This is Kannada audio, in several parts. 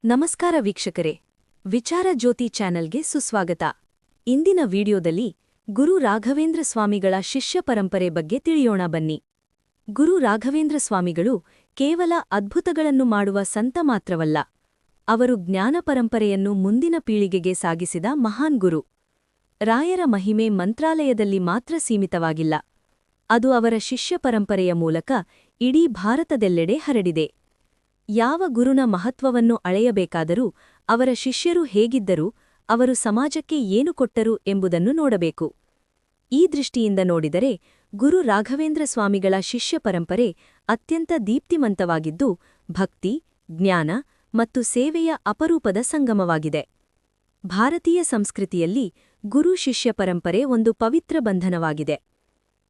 ನಮಸ್ಕಾರ ವೀಕ್ಷಕರೇ, ವಿಚಾರ ಜ್ಯೋತಿ ಚಾನೆಲ್ಗೆ ಸುಸ್ವಾಗತ. ಇಂದಿನ ವಿಡಿಯೋದಲ್ಲಿ ಗುರು ರಾಘವೇಂದ್ರ ಸ್ವಾಮಿಗಳ ಶಿಷ್ಯ ಪರಂಪರೆ ಬಗ್ಗೆ ತಿಳಿಯೋಣ ಬನ್ನಿ. ಗುರು ರಾಘವೇಂದ್ರ ಸ್ವಾಮಿಗಳು ಕೇವಲ ಅದ್ಭುತಗಳನ್ನು ಮಾಡುವ ಸಂತ ಮಾತ್ರವಲ್ಲ, ಅವರು ಜ್ಞಾನ ಪರಂಪರೆಯನ್ನು ಮುಂದಿನ ಪೀಳಿಗೆಗೆ ಸಾಗಿಸಿದ ಮಹಾನ್ ಗುರು. ರಾಯರ ಮಹಿಮೆ ಮಂತ್ರಾಲಯದಲ್ಲಿ ಮಾತ್ರ ಸೀಮಿತವಾಗಿಲ್ಲ, ಅದು ಅವರ ಶಿಷ್ಯ ಪರಂಪರೆಯ ಮೂಲಕ ಇಡೀ ಭಾರತದೆಲ್ಲೆಡೆ ಹರಡಿದೆ. ಯಾವ ಗುರುನ ಮಹತ್ವವನ್ನು ಅಳೆಯಬೇಕಾದರೂ ಅವರ ಶಿಷ್ಯರು ಹೇಗಿದ್ದರು, ಅವರು ಸಮಾಜಕ್ಕೆ ಏನು ಕೊಟ್ಟರು ಎಂಬುದನ್ನು ನೋಡಬೇಕು. ಈ ದೃಷ್ಟಿಯಿಂದ ನೋಡಿದರೆ ಗುರು ರಾಘವೇಂದ್ರ ಸ್ವಾಮಿಗಳ ಶಿಷ್ಯ ಪರಂಪರೆ ಅತ್ಯಂತ ದೀಪ್ತಿಮಂತವಾಗಿದ್ದು, ಭಕ್ತಿ, ಜ್ಞಾನ ಮತ್ತು ಸೇವೆಯ ಅಪರೂಪದ ಸಂಗಮವಾಗಿದೆ. ಭಾರತೀಯ ಸಂಸ್ಕೃತಿಯಲ್ಲಿ ಗುರು ಶಿಷ್ಯ ಪರಂಪರೆ ಒಂದು ಪವಿತ್ರ ಬಂಧನವಾಗಿದೆ.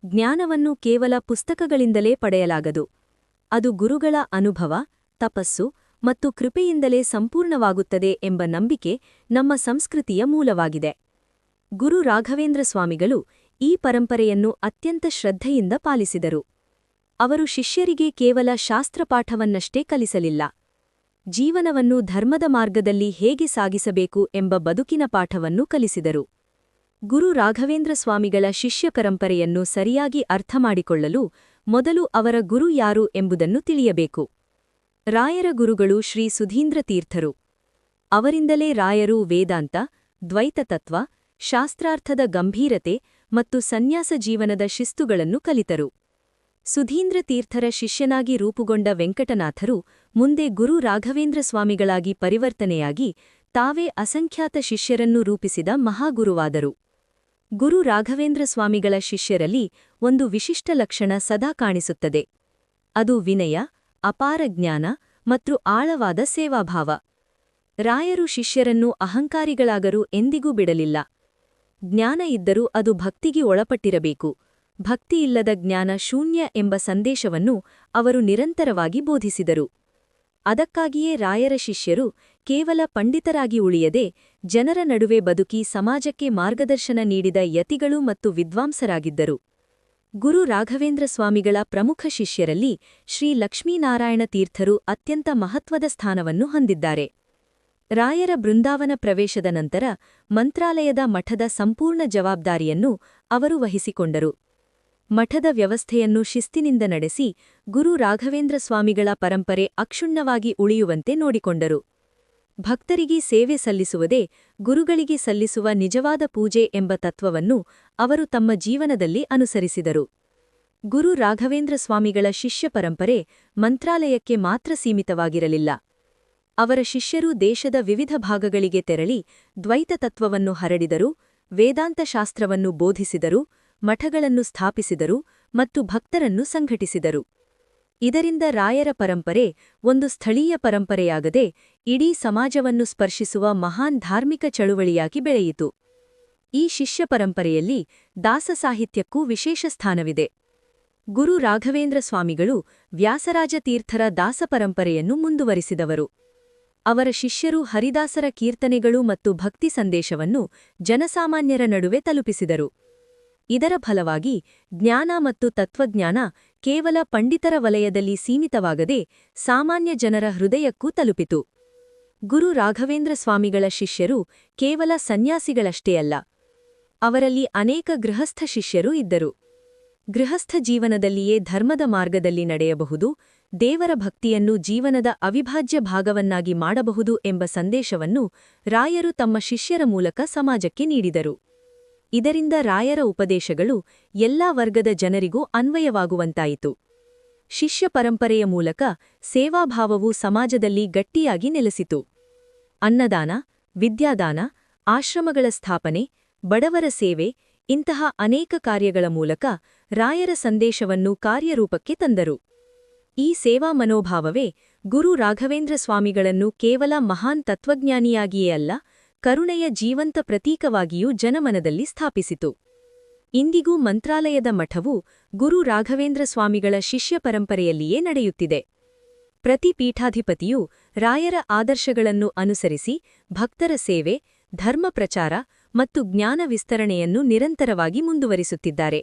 ಜ್ಞಾನವನ್ನು ಕೇವಲ ಪುಸ್ತಕಗಳಿಂದಲೇ ಪಡೆಯಲಾಗದು, ಅದು ಗುರುಗಳ ಅನುಭವ, ತಪಸ್ಸು ಮತ್ತು ಕೃಪೆಯಿಂದಲೇ ಸಂಪೂರ್ಣವಾಗುತ್ತದೆ ಎಂಬ ನಂಬಿಕೆ ನಮ್ಮ ಸಂಸ್ಕೃತಿಯ ಮೂಲವಾಗಿದೆ. ಗುರು ರಾಘವೇಂದ್ರ ಸ್ವಾಮಿಗಳು ಈ ಪರಂಪರೆಯನ್ನು ಅತ್ಯಂತ ಶ್ರದ್ಧೆಯಿಂದ ಪಾಲಿಸಿದರು. ಅವರು ಶಿಷ್ಯರಿಗೆ ಕೇವಲ ಶಾಸ್ತ್ರಪಾಠವನ್ನಷ್ಟೇ ಕಲಿಸಲಿಲ್ಲ, ಜೀವನವನ್ನು ಧರ್ಮದ ಮಾರ್ಗದಲ್ಲಿ ಹೇಗೆ ಸಾಗಿಸಬೇಕು ಎಂಬ ಬದುಕಿನ ಪಾಠವನ್ನು ಕಲಿಸಿದರು. ಗುರು ರಾಘವೇಂದ್ರ ಸ್ವಾಮಿಗಳ ಶಿಷ್ಯ ಪರಂಪರೆಯನ್ನು ಸರಿಯಾಗಿ ಅರ್ಥಮಾಡಿಕೊಳ್ಳಲು ಮೊದಲು ಅವರ ಗುರು ಯಾರು ಎಂಬುದನ್ನು ತಿಳಿಯಬೇಕು. ರಾಯರ ಗುರುಗಳು ಶ್ರೀ ಸುಧೀಂದ್ರ ತೀರ್ಥರು. ಅವರಿಂದಲೇ ರಾಯರು ವೇದಾಂತ, ದ್ವೈತತತ್ವ, ಶಾಸ್ತ್ರಾರ್ಥದ ಗಂಭೀರತೆ ಮತ್ತು ಸನ್ಯಾಸ ಜೀವನದ ಶಿಸ್ತುಗಳನ್ನು ಕಲಿತರು. ಸುಧೀಂದ್ರ ತೀರ್ಥರ ಶಿಷ್ಯನಾಗಿ ರೂಪುಗೊಂಡ ವೆಂಕಟನಾಥರು ಮುಂದೆ ಗುರು ರಾಘವೇಂದ್ರ ಸ್ವಾಮಿಗಳಾಗಿ ಪರಿವರ್ತನೆಯಾಗಿ ತಾವೇ ಅಸಂಖ್ಯಾತ ಶಿಷ್ಯರನ್ನು ರೂಪಿಸಿದ ಮಹಾಗುರುವಾದರು. ಗುರು ರಾಘವೇಂದ್ರ ಸ್ವಾಮಿಗಳ ಶಿಷ್ಯರಲ್ಲಿ ಒಂದು ವಿಶಿಷ್ಟ ಲಕ್ಷಣ ಸದಾ ಕಾಣಿಸುತ್ತದೆ, ಅದು ವಿನಯ, ಅಪಾರ ಜ್ಞಾನ ಮತ್ತು ಆಳವಾದ ಸೇವಾಭಾವ. ರಾಯರು ಶಿಷ್ಯರನ್ನು ಅಹಂಕಾರಿಗಳಾಗರು ಎಂದಿಗೂ ಬಿಡಲಿಲ್ಲ. ಜ್ಞಾನ ಇದ್ದರೂ ಅದು ಭಕ್ತಿಗೆ ಒಳಪಟ್ಟಿರಬೇಕು, ಭಕ್ತಿಯಿಲ್ಲದ ಜ್ಞಾನ ಶೂನ್ಯ ಎಂಬ ಸಂದೇಶವನ್ನು ಅವರು ನಿರಂತರವಾಗಿ ಬೋಧಿಸಿದರು. ಅದಕ್ಕಾಗಿಯೇ ರಾಯರ ಶಿಷ್ಯರು ಕೇವಲ ಪಂಡಿತರಾಗಿ ಉಳಿಯದೆ ಜನರ ನಡುವೆ ಬದುಕಿ ಸಮಾಜಕ್ಕೆ ಮಾರ್ಗದರ್ಶನ ನೀಡಿದ ಯತಿಗಳು ಮತ್ತು ವಿದ್ವಾಂಸರಾಗಿದ್ದರು. ಗುರು ರಾಘವೇಂದ್ರ ಸ್ವಾಮಿಗಳ ಪ್ರಮುಖ ಶಿಷ್ಯರಲ್ಲಿ ಶ್ರೀ ಲಕ್ಷ್ಮೀನಾರಾಯಣ ತೀರ್ಥರು ಅತ್ಯಂತ ಮಹತ್ವದ ಸ್ಥಾನವನ್ನು ಹೊಂದಿದ್ದಾರೆ. ರಾಯರ ಬೃಂದಾವನ ಪ್ರವೇಶದ ನಂತರ ಮಂತ್ರಾಲಯದ ಮಠದ ಸಂಪೂರ್ಣ ಜವಾಬ್ದಾರಿಯನ್ನು ಅವರು ವಹಿಸಿಕೊಂಡರು. ಮಠದ ವ್ಯವಸ್ಥೆಯನ್ನು ಶಿಸ್ತಿನಿಂದ ನಡೆಸಿ ಗುರು ರಾಘವೇಂದ್ರ ಸ್ವಾಮಿಗಳ ಪರಂಪರೆ ಅಕ್ಷುಣ್ಣವಾಗಿ ಉಳಿಯುವಂತೆ ನೋಡಿಕೊಂಡರು. ಭಕ್ತರಿಗೆ ಸೇವೆ ಸಲ್ಲಿಸುವುದೇ ಗುರುಗಳಿಗೆ ಸಲ್ಲಿಸುವ ನಿಜವಾದ ಪೂಜೆ ಎಂಬ ತತ್ವವನ್ನು ಅವರು ತಮ್ಮ ಜೀವನದಲ್ಲಿ ಅನುಸರಿಸಿದರು. ಗುರು ರಾಘವೇಂದ್ರ ಸ್ವಾಮಿಗಳ ಶಿಷ್ಯ ಪರಂಪರೆ ಮಂತ್ರಾಲಯಕ್ಕೆ ಮಾತ್ರ ಸೀಮಿತವಾಗಿರಲಿಲ್ಲ. ಅವರ ಶಿಷ್ಯರು ದೇಶದ ವಿವಿಧ ಭಾಗಗಳಿಗೆ ತೆರಳಿ ದ್ವೈತ ತತ್ವವನ್ನು ಹರಡಿದರು, ವೇದಾಂತ ಶಾಸ್ತ್ರವನ್ನು ಬೋಧಿಸಿದರು, ಮಠಗಳನ್ನು ಸ್ಥಾಪಿಸಿದರು ಮತ್ತು ಭಕ್ತರನ್ನು ಸಂಘಟಿಸಿದರು. ಇದರಿಂದ ರಾಯರ ಪರಂಪರೆ ಒಂದು ಸ್ಥಳೀಯ ಪರಂಪರೆಯಾಗದೆ ಇಡೀ ಸಮಾಜವನ್ನು ಸ್ಪರ್ಶಿಸುವ ಮಹಾನ್ ಧಾರ್ಮಿಕ ಚಳುವಳಿಯಾಗಿ ಬೆಳೆಯಿತು. ಈ ಶಿಷ್ಯ ಪರಂಪರೆಯಲ್ಲಿ ದಾಸ ಸಾಹಿತ್ಯಕ್ಕೂ ವಿಶೇಷ ಸ್ಥಾನವಿದೆ. ಗುರು ರಾಘವೇಂದ್ರ ಸ್ವಾಮಿಗಳು ವ್ಯಾಸರಾಜ ತೀರ್ಥರ ದಾಸ ಪರಂಪರೆಯನ್ನು ಮುಂದುವರಿಸಿದವರು. ಅವರ ಶಿಷ್ಯರು ಹರಿದಾಸರ ಕೀರ್ತನೆಗಳು ಮತ್ತು ಭಕ್ತಿ ಸಂದೇಶವನ್ನು ಜನಸಾಮಾನ್ಯರ ನಡುವೆ ತಲುಪಿಸಿದರು. ಇದರ ಫಲವಾಗಿ ಜ್ಞಾನ ಮತ್ತು ತತ್ವಜ್ಞಾನ ಕೇವಲ ಪಂಡಿತರ ವಲಯದಲ್ಲಿ ಸೀಮಿತವಾಗದೆ ಸಾಮಾನ್ಯ ಜನರ ಹೃದಯಕ್ಕೂ ತಲುಪಿತು. ಗುರು ರಾಘವೇಂದ್ರ ಸ್ವಾಮಿಗಳ ಶಿಷ್ಯರು ಕೇವಲ ಸನ್ಯಾಸಿಗಳಷ್ಟೇ ಅಲ್ಲ, ಅವರಲ್ಲಿ ಅನೇಕ ಗೃಹಸ್ಥ ಶಿಷ್ಯರೂ ಇದ್ದರು. ಗೃಹಸ್ಥ ಜೀವನದಲ್ಲಿಯೇ ಧರ್ಮದ ಮಾರ್ಗದಲ್ಲಿ ನಡೆಯಬಹುದು, ದೇವರ ಭಕ್ತಿಯನ್ನು ಜೀವನದ ಅವಿಭಾಜ್ಯ ಭಾಗವನ್ನಾಗಿ ಮಾಡಬಹುದು ಎಂಬ ಸಂದೇಶವನ್ನು ರಾಯರು ತಮ್ಮ ಶಿಷ್ಯರ ಮೂಲಕ ಸಮಾಜಕ್ಕೆ ನೀಡಿದರು. ಇದರಿಂದ ರಾಯರ ಉಪದೇಶಗಳು ಎಲ್ಲಾ ವರ್ಗದ ಜನರಿಗೂ ಅನ್ವಯವಾಗುವಂತಾಯಿತು. ಶಿಷ್ಯ ಪರಂಪರೆಯ ಮೂಲಕ ಸೇವಾಭಾವವು ಸಮಾಜದಲ್ಲಿ ಗಟ್ಟಿಯಾಗಿ ನೆಲೆಸಿತು. ಅನ್ನದಾನ, ವಿದ್ಯಾದಾನ, ಆಶ್ರಮಗಳ ಸ್ಥಾಪನೆ, ಬಡವರ ಸೇವೆ ಇಂತಹ ಅನೇಕ ಕಾರ್ಯಗಳ ಮೂಲಕ ರಾಯರ ಸಂದೇಶವನ್ನು ಕಾರ್ಯರೂಪಕ್ಕೆ ತಂದರು. ಈ ಸೇವಾ ಮನೋಭಾವವೇ ಗುರು ರಾಘವೇಂದ್ರ ಸ್ವಾಮಿಗಳನ್ನು ಕೇವಲ ಮಹಾನ್ ತತ್ವಜ್ಞಾನಿಯಾಗಿಯೇ ಅಲ್ಲ, ಕರುಣೆಯ ಜೀವಂತ ಪ್ರತೀಕವಾಗಿಯೂ ಜನಮನದಲ್ಲಿ ಸ್ಥಾಪಿಸಿತು. ಇಂದಿಗೂ ಮಂತ್ರಾಲಯದ ಮಠವು ಗುರು ರಾಘವೇಂದ್ರ ಸ್ವಾಮಿಗಳ ಶಿಷ್ಯ ಪರಂಪರೆಯಲ್ಲಿಯೇ ನಡೆಯುತ್ತಿದೆ. ಪ್ರತಿ ಪೀಠಾಧಿಪತಿಯೂ ರಾಯರ ಆದರ್ಶಗಳನ್ನು ಅನುಸರಿಸಿ ಭಕ್ತರ ಸೇವೆ, ಧರ್ಮ ಪ್ರಚಾರ ಮತ್ತು ಜ್ಞಾನ ವಿಸ್ತರಣೆಯನ್ನು ನಿರಂತರವಾಗಿ ಮುಂದುವರಿಸುತ್ತಿದ್ದಾರೆ.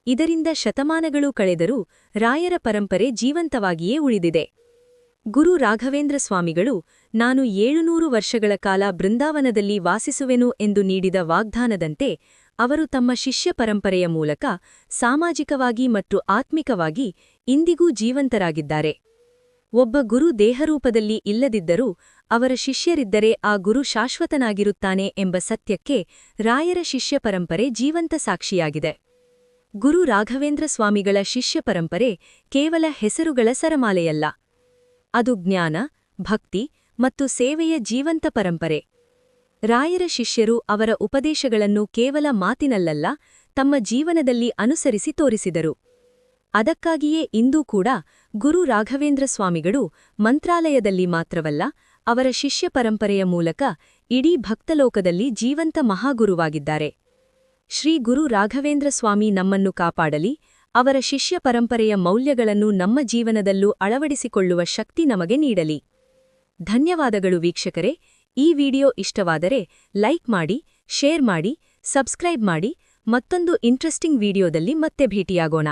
ಇದರಿಂದ ಶತಮಾನಗಳು ಕಳೆದರೂ ರಾಯರ ಪರಂಪರೆ ಜೀವಂತವಾಗಿಯೇ ಉಳಿದಿದೆ. ಗುರು ರಾಘವೇಂದ್ರ ಸ್ವಾಮಿಗಳು ನಾನು 700 ವರ್ಷಗಳ ಕಾಲ ಬೃಂದಾವನದಲ್ಲಿ ವಾಸಿಸುವೆನು ಎಂದು ನೀಡಿದ ವಾಗ್ದಾನದಂತೆ ಅವರು ತಮ್ಮ ಶಿಷ್ಯ ಪರಂಪರೆಯ ಮೂಲಕ ಸಾಮಾಜಿಕವಾಗಿ ಮತ್ತು ಆತ್ಮಿಕವಾಗಿ ಇಂದಿಗೂ ಜೀವಂತರಾಗಿದ್ದಾರೆ. ಒಬ್ಬ ಗುರು ದೇಹರೂಪದಲ್ಲಿ ಇಲ್ಲದಿದ್ದರೂ ಅವರ ಶಿಷ್ಯರಿದ್ದರೆ ಆ ಗುರು ಶಾಶ್ವತನಾಗಿರುತ್ತಾನೆ ಎಂಬ ಸತ್ಯಕ್ಕೆ ರಾಯರ ಶಿಷ್ಯ ಪರಂಪರೆ ಜೀವಂತ ಸಾಕ್ಷಿಯಾಗಿದೆ. ಗುರು ರಾಘವೇಂದ್ರ ಸ್ವಾಮಿಗಳ ಶಿಷ್ಯ ಪರಂಪರೆ ಕೇವಲ ಹೆಸರುಗಳ ಸರಮಾಲೆಯಲ್ಲ. ಅದು ಜ್ಞಾನ, ಭಕ್ತಿ ಮತ್ತು ಸೇವೆಯ ಜೀವಂತ ಪರಂಪರೆ. ರಾಯರ ಶಿಷ್ಯರು ಅವರ ಉಪದೇಶಗಳನ್ನು ಕೇವಲ ಮಾತಿನಲ್ಲಲ್ಲ, ತಮ್ಮ ಜೀವನದಲ್ಲಿ ಅನುಸರಿಸಿ ತೋರಿಸಿದರು. ಅದಕ್ಕಾಗಿಯೇ ಇಂದೂ ಕೂಡ ಗುರು ರಾಘವೇಂದ್ರ ಸ್ವಾಮಿಗಳು ಮಂತ್ರಾಲಯದಲ್ಲಿ ಮಾತ್ರವಲ್ಲ, ಅವರ ಶಿಷ್ಯ ಪರಂಪರೆಯ ಮೂಲಕ ಇಡೀ ಭಕ್ತಲೋಕದಲ್ಲಿ ಜೀವಂತ ಮಹಾಗುರುವಾಗಿದ್ದಾರೆ. ಶ್ರೀ ಗುರು ರಾಘವೇಂದ್ರ ಸ್ವಾಮಿ ನಮ್ಮನ್ನು ಕಾಪಾಡಲಿ. ಅವರ ಶಿಷ್ಯ ಪರಂಪರೆಯ ಮೌಲ್ಯಗಳನ್ನು ನಮ್ಮ ಜೀವನದಲ್ಲೂ ಅಳವಡಿಸಿಕೊಳ್ಳುವ ಶಕ್ತಿ ನಮಗೆ ನೀಡಲಿ. ಧನ್ಯವಾದಗಳು ವೀಕ್ಷಕರೇ. ಈ ವಿಡಿಯೋ ಇಷ್ಟವಾದರೆ ಲೈಕ್ ಮಾಡಿ, ಶೇರ್ ಮಾಡಿ, ಸಬ್ಸ್ಕ್ರೈಬ್ ಮಾಡಿ. ಮತ್ತೊಂದು ಇಂಟ್ರೆಸ್ಟಿಂಗ್ ವಿಡಿಯೋದಲ್ಲಿ ಮತ್ತೆ ಭೇಟಿಯಾಗೋಣ.